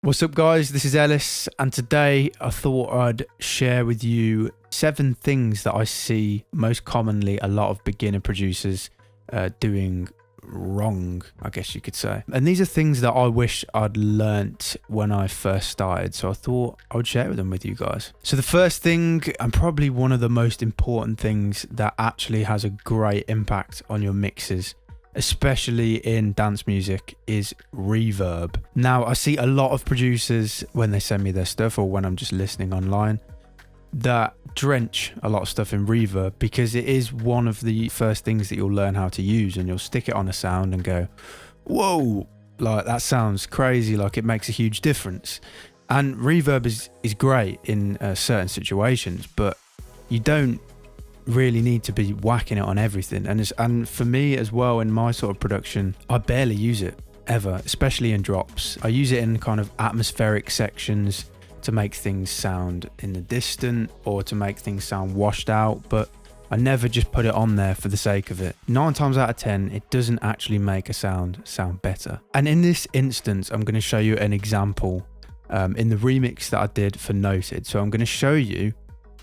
What's up guys, this is Ellis, and today I thought I'd share with you 7 things that I see most commonly a lot of beginner producers doing wrong, I guess you could say. And these are things that I wish I'd learnt when I first started, so I thought I would share them with you guys. So the first thing, and probably one of the most important things that actually has a great impact on your mixes, especially in dance music, is reverb. Now, I see a lot of producers when they send me their stuff or when I'm just listening online that drench a lot of stuff in reverb because it is one of the first things that you'll learn how to use, and you'll stick it on a sound and go, whoa, like that sounds crazy, like it makes a huge difference. And reverb is great in certain situations, but you don't really need to be whacking it on everything. And for me as well, in my sort of production, I barely use it ever, especially in drops. I use it in kind of atmospheric sections to make things sound in the distant or to make things sound washed out, but I never just put it on there for the sake of it. 9 times out of 10, it doesn't actually make a sound better. And in this instance, I'm going to show you an example in the remix that I did for Noted. So I'm going to show you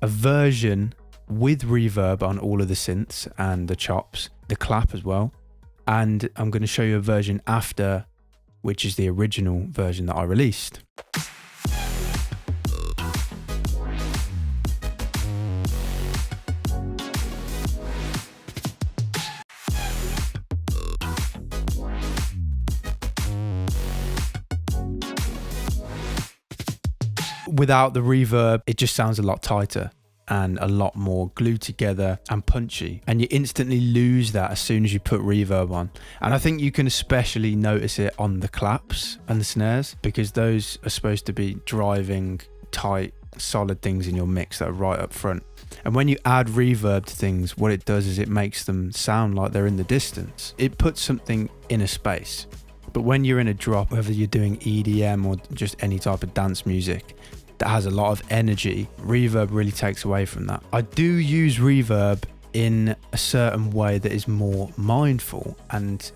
a version with reverb on all of the synths and the chops, the clap as well. And I'm going to show you a version after, which is the original version that I released. Without the reverb, it just sounds a lot tighter and a lot more glued together and punchy, and you instantly lose that as soon as you put reverb on. And I think you can especially notice it on the claps and the snares, because those are supposed to be driving tight solid things in your mix that are right up front. And when you add reverb to things, what it does is it makes them sound like they're in the distance. It puts something in a space. But when you're in a drop, whether you're doing EDM or just any type of dance music that has a lot of energy, reverb really takes away from that. I do use reverb in a certain way that is more mindful, and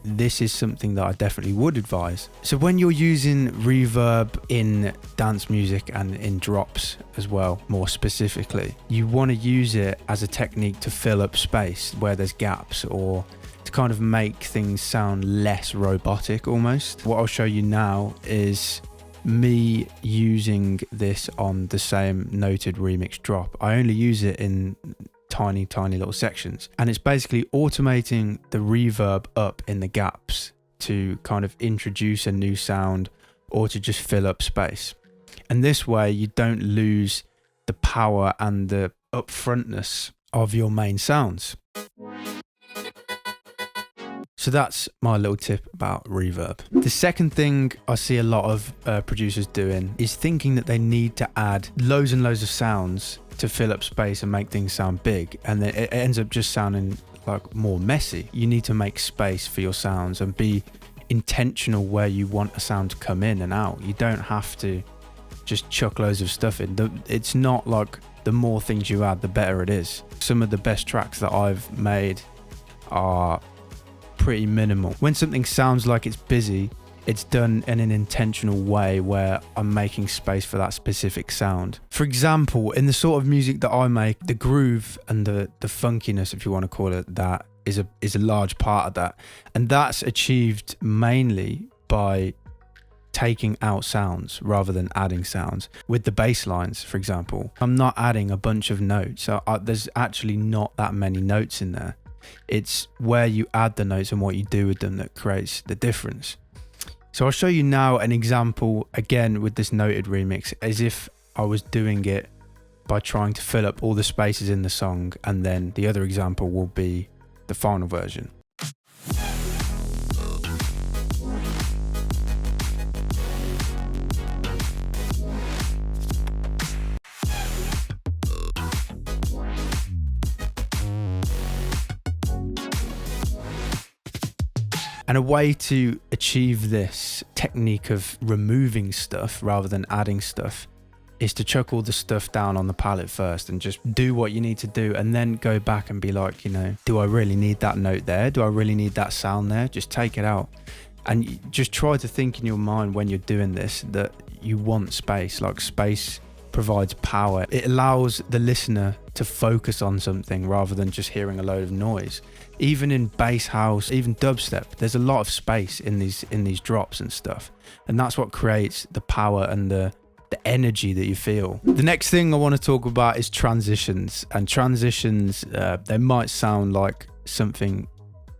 this is something that I definitely would advise. So when you're using reverb in dance music and in drops as well, more specifically, you want to use it as a technique to fill up space where there's gaps, or to kind of make things sound less robotic almost. What I'll show you now is me using this on the same Noted remix drop. I only use it in tiny little sections, and it's basically automating the reverb up in the gaps to kind of introduce a new sound or to just fill up space. And this way you don't lose the power and the upfrontness of your main sounds. So that's my little tip about reverb. The second thing I see a lot of producers doing is thinking that they need to add loads and loads of sounds to fill up space and make things sound big, and then it ends up just sounding like more messy. You need to make space for your sounds and be intentional where you want a sound to come in and out. You don't have to just chuck loads of stuff in. It's not like the more things you add, the better it is. Some of the best tracks that I've made are pretty minimal. When something sounds like it's busy, it's done in an intentional way where I'm making space for that specific sound. For example, in the sort of music that I make, the groove and the funkiness, if you want to call it that, is a large part of that. And that's achieved mainly by taking out sounds rather than adding sounds. With the bass lines, for example, I'm not adding a bunch of notes. So there's actually not that many notes in there. It's where you add the notes and what you do with them that creates the difference. So I'll show you now an example again with this Noted remix, as if I was doing it by trying to fill up all the spaces in the song, and then the other example will be the final version. And a way to achieve this technique of removing stuff rather than adding stuff is to chuck all the stuff down on the palette first and just do what you need to do, and then go back and be like, you know, do I really need that note there? Do I really need that sound there? Just take it out. And just try to think in your mind when you're doing this that you want space. Like, space provides power. It allows the listener to focus on something rather than just hearing a load of noise. Even in bass house, even dubstep, there's a lot of space in these drops and stuff. And that's what creates the power and the energy that you feel. The next thing I want to talk about is transitions. And transitions, they might sound like something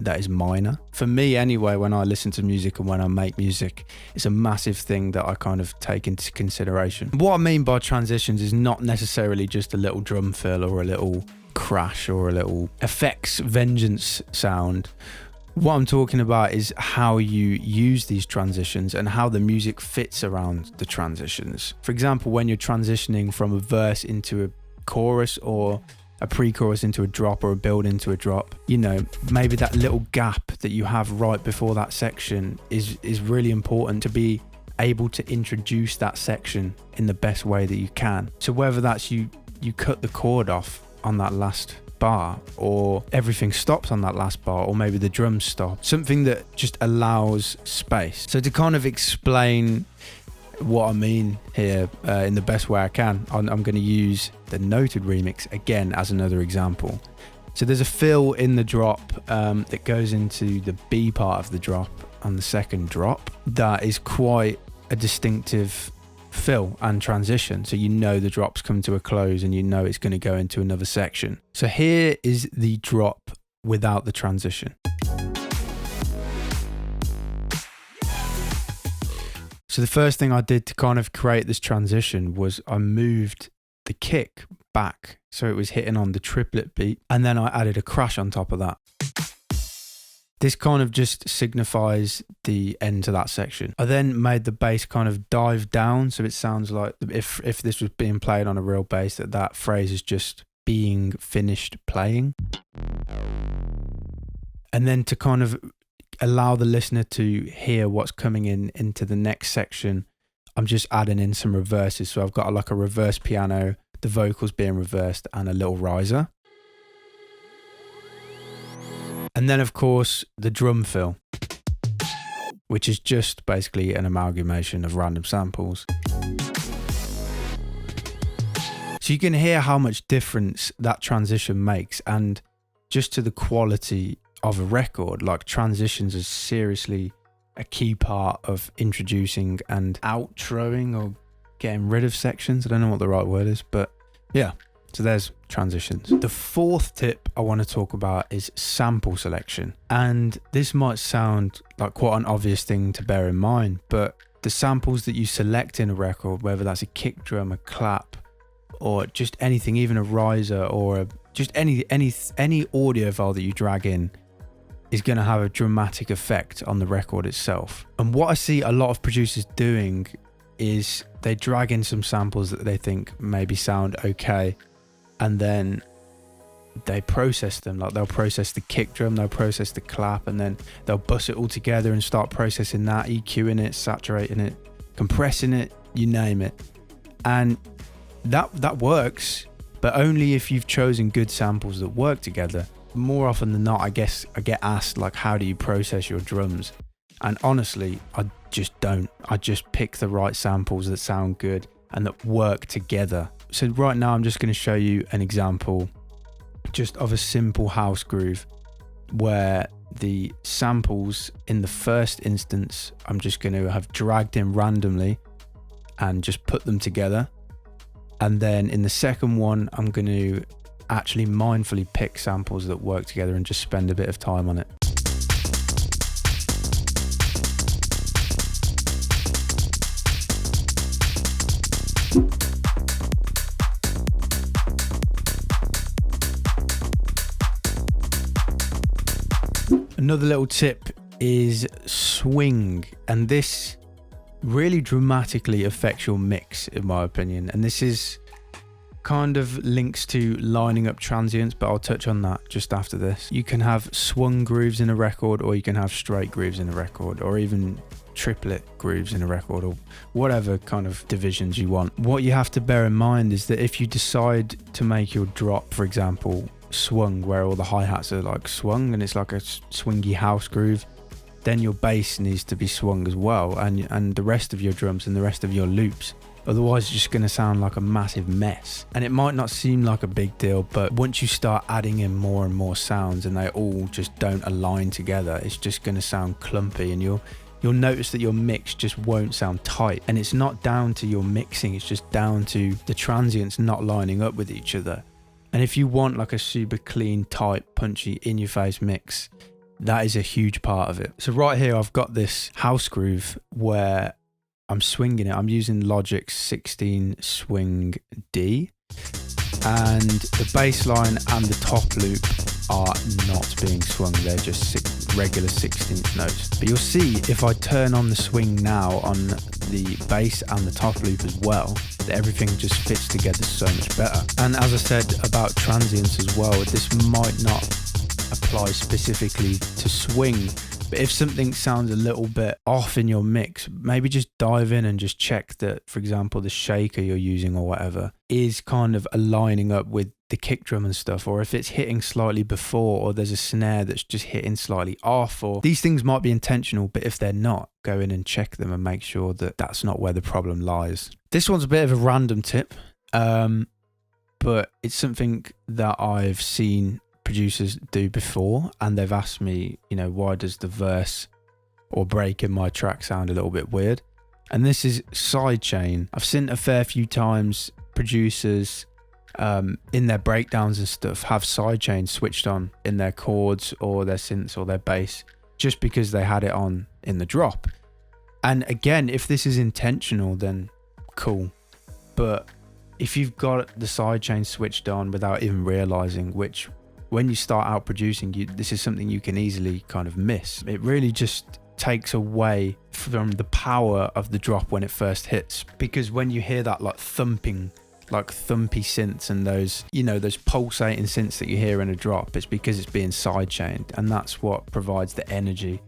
that is minor. For me anyway, when I listen to music and when I make music, it's a massive thing that I kind of take into consideration. What I mean by transitions is not necessarily just a little drum fill or a little crash or a little effects vengeance sound. What I'm talking about is how you use these transitions and how the music fits around the transitions. For example, when you're transitioning from a verse into a chorus or a pre-chorus into a drop or a build into a drop, you know, maybe that little gap that you have right before that section is really important to be able to introduce that section in the best way that you can. So whether that's you cut the chord off on that last bar, or everything stops on that last bar, or maybe the drums stop, something that just allows space. So to kind of explain what I mean here in the best way I can, I'm going to use the Noted remix again as another example. So there's a fill in the drop that goes into the B part of the drop on the second drop that is quite a distinctive fill and transition. So you know the drop's come to a close and you know it's going to go into another section. So here is the drop without the transition. So the first thing I did to kind of create this transition was I moved the kick back so it was hitting on the triplet beat, and then I added a crash on top of that. This kind of just signifies the end to that section. I then made the bass kind of dive down, so it sounds like if this was being played on a real bass, that phrase is just being finished playing. And then to kind of allow the listener to hear what's coming into the next section, I'm just adding in some reverses. So I've got like a reverse piano, the vocals being reversed, and a little riser. And then of course the drum fill, which is just basically an amalgamation of random samples. So you can hear how much difference that transition makes, and just to the quality of a record. Like, transitions is seriously a key part of introducing and outroing or getting rid of sections. I don't know what the right word is, but yeah, so there's transitions. The fourth tip I want to talk about is sample selection. And this might sound like quite an obvious thing to bear in mind, but the samples that you select in a record, whether that's a kick drum, a clap, or just anything, even a riser or just any audio file that you drag in, is going to have a dramatic effect on the record itself. And what I see a lot of producers doing is they drag in some samples that they think maybe sound okay, and then they process them. Like, they'll process the kick drum, they'll process the clap, and then they'll bust it all together and start processing that, EQing it, saturating it, compressing it, you name it. And that works, but only if you've chosen good samples that work together. More often than not, I guess I get asked, like, how do you process your drums? And honestly, I just don't. I just pick the right samples that sound good and that work together. So right now I'm just going to show you an example just of a simple house groove where the samples in the first instance I'm just going to have dragged in randomly and just put them together. And then in the second one, I'm going to actually mindfully pick samples that work together and just spend a bit of time on it. Another little tip is swing, and this really dramatically affects your mix, in my opinion. And this is kind of links to lining up transients, but I'll touch on that just after this. You can have swung grooves in a record, or you can have straight grooves in a record, or even triplet grooves in a record, or whatever kind of divisions you want. What you have to bear in mind is that if you decide to make your drop, for example, swung, where all the hi-hats are like swung and it's like a swingy house groove, then your bass needs to be swung as well, and the rest of your drums and the rest of your loops. Otherwise it's just going to sound like a massive mess. And it might not seem like a big deal, but once you start adding in more and more sounds and they all just don't align together, it's just going to sound clumpy, and you'll notice that your mix just won't sound tight. And it's not down to your mixing, it's just down to the transients not lining up with each other. And if you want like a super clean, tight, punchy, in-your-face mix, that is a huge part of it. So right here, I've got this house groove where I'm swinging it. I'm using Logic's 16 swing D, and the bass line and the top loop are not being swung. They're just regular 16th notes. But you'll see if I turn on the swing now on the bass and the top loop as well, that everything just fits together so much better. And as I said about transients as well, this might not apply specifically to swing, but if something sounds a little bit off in your mix, maybe just dive in and just check that, for example, the shaker you're using or whatever is kind of aligning up with the kick drum and stuff, or if it's hitting slightly before, or there's a snare that's just hitting slightly off, or these things might be intentional, but if they're not, go in and check them and make sure that that's not where the problem lies. This one's a bit of a random tip, but it's something that I've seen producers do before, and they've asked me, you know, why does the verse or break in my track sound a little bit weird? And this is sidechain. I've seen a fair few times producers in their breakdowns and stuff have sidechain switched on in their chords or their synths or their bass just because they had it on in the drop. And again, if this is intentional, then cool. But if you've got the sidechain switched on without even realizing, which when you start out producing, this is something you can easily kind of miss. It really just takes away from the power of the drop when it first hits. Because when you hear that like thumpy synths and those, you know, those pulsating synths that you hear in a drop, it's because it's being sidechained, and that's what provides the energy.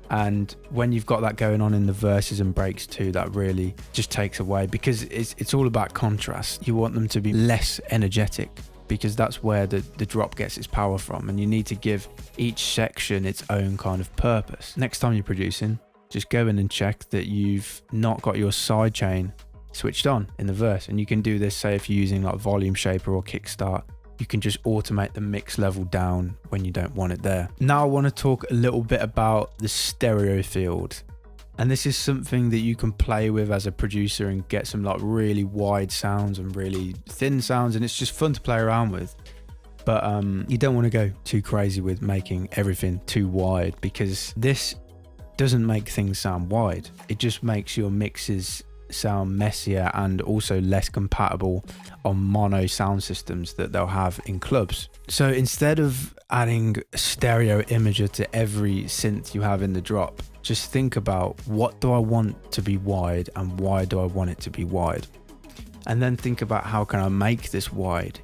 And when you've got that going on in the verses and breaks too, that really just takes away, because it's all about contrast. You want them to be less energetic, because that's where the drop gets its power from, and you need to give each section its own kind of purpose. Next time you're producing, just go in and check that you've not got your sidechain switched on in the verse. And you can do this, say if you're using like volume shaper or kickstart, you can just automate the mix level down when you don't want it there. Now I want to talk a little bit about the stereo field. And this is something that you can play with as a producer and get some like really wide sounds and really thin sounds, and it's just fun to play around with. But you don't want to go too crazy with making everything too wide, because this doesn't make things sound wide. It just makes your mixes sound messier and also less compatible on mono sound systems that they'll have in clubs. So instead of adding a stereo imager to every synth you have in the drop, just think about, what do I want to be wide and why do I want it to be wide? And then think about, how can I make this wide?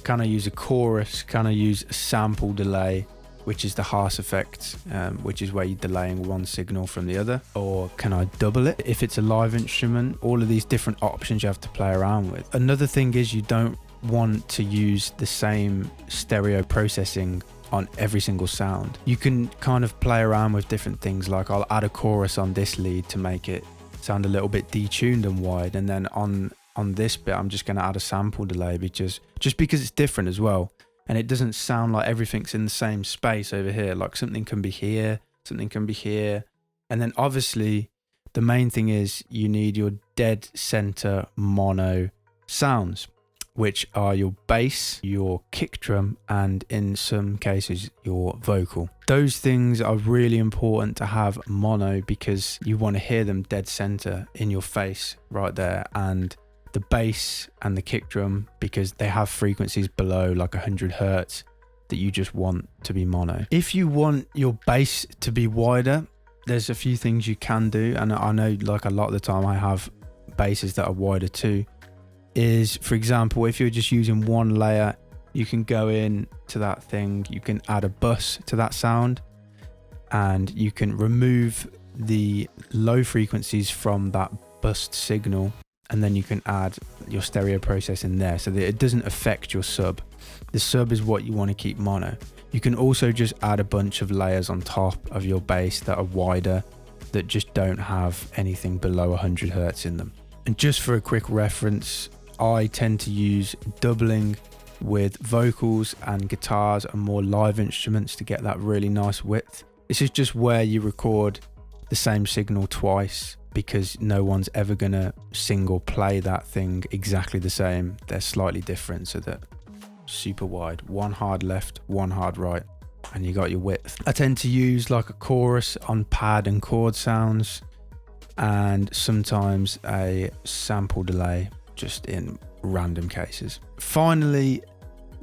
Can I use a chorus? Can I use a sample delay, which is the Haas effect, which is where you're delaying one signal from the other? Or can I double it if it's a live instrument? All of these different options you have to play around with. Another thing is, you don't want to use the same stereo processing on every single sound. You can kind of play around with different things, like I'll add a chorus on this lead to make it sound a little bit detuned and wide, and then on this bit I'm just going to add a sample delay, because it's different as well, and it doesn't sound like everything's in the same space over here. Like something can be here, something can be here, and then obviously the main thing is you need your dead center mono sounds, which are your bass, your kick drum, and in some cases your vocal. Those things are really important to have mono, because you want to hear them dead center in your face right there. And the bass and the kick drum, because they have frequencies below like 100 hertz that you just want to be mono. If you want your bass to be wider, there's a few things you can do, and I know like a lot of the time I have basses that are wider too. Is, for example, if you're just using one layer, you can go in to that thing, you can add a bus to that sound, and you can remove the low frequencies from that bust signal, and then you can add your stereo process in there so that it doesn't affect your sub. The sub is what you want to keep mono. You can also just add a bunch of layers on top of your bass that are wider, that just don't have anything below 100 Hertz in them. And just for a quick reference, I tend to use doubling with vocals and guitars and more live instruments to get that really nice width. This is just where you record the same signal twice, because no one's ever gonna sing or play that thing exactly the same. They're slightly different, so that super wide, one hard left, one hard right, and you got your width. I tend to use like a chorus on pad and chord sounds, and sometimes a sample delay just in random cases. Finally,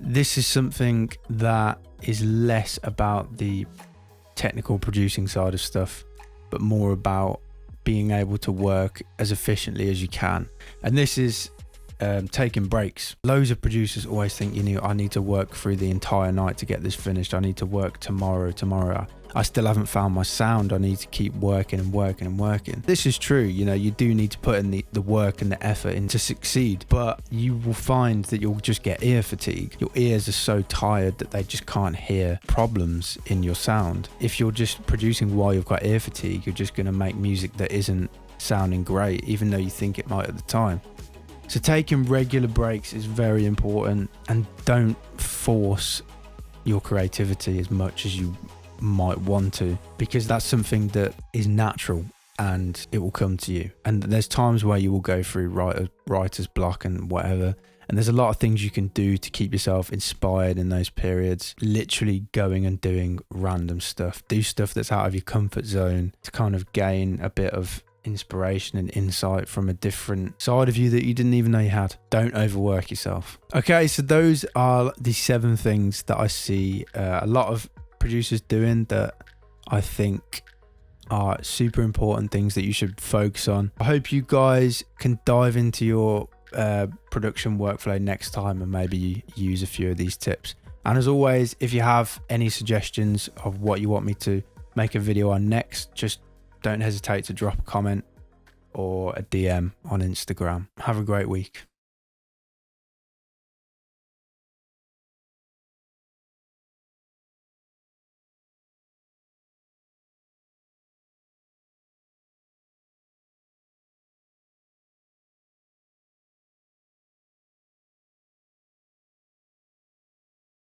this is something that is less about the technical producing side of stuff, but more about being able to work as efficiently as you can. And this is taking breaks. Loads of producers always think, I need to work through the entire night to get this finished. I need to work tomorrow. I still haven't found my sound. I need to keep working and working and working. This is true. You do need to put in the work and the effort in to succeed, but you will find that you'll just get ear fatigue. Your ears are so tired that they just can't hear problems in your sound. If you're just producing while you've got ear fatigue, you're just going to make music that isn't sounding great, even though you think it might at the time. So taking regular breaks is very important, and don't force your creativity as much as you might want to, because that's something that is natural and it will come to you. And there's times where you will go through writer's block and whatever, and there's a lot of things you can do to keep yourself inspired in those periods. Literally going and doing random stuff, do stuff that's out of your comfort zone to kind of gain a bit of inspiration and insight from a different side of you that you didn't even know you had. Don't overwork yourself. Okay, so those are the 7 things that I see a lot of producers doing that I think are super important things that you should focus on. I hope you guys can dive into your production workflow next time and maybe use a few of these tips. And as always, if you have any suggestions of what you want me to make a video on next, just don't hesitate to drop a comment or a DM on Instagram. Have a great week.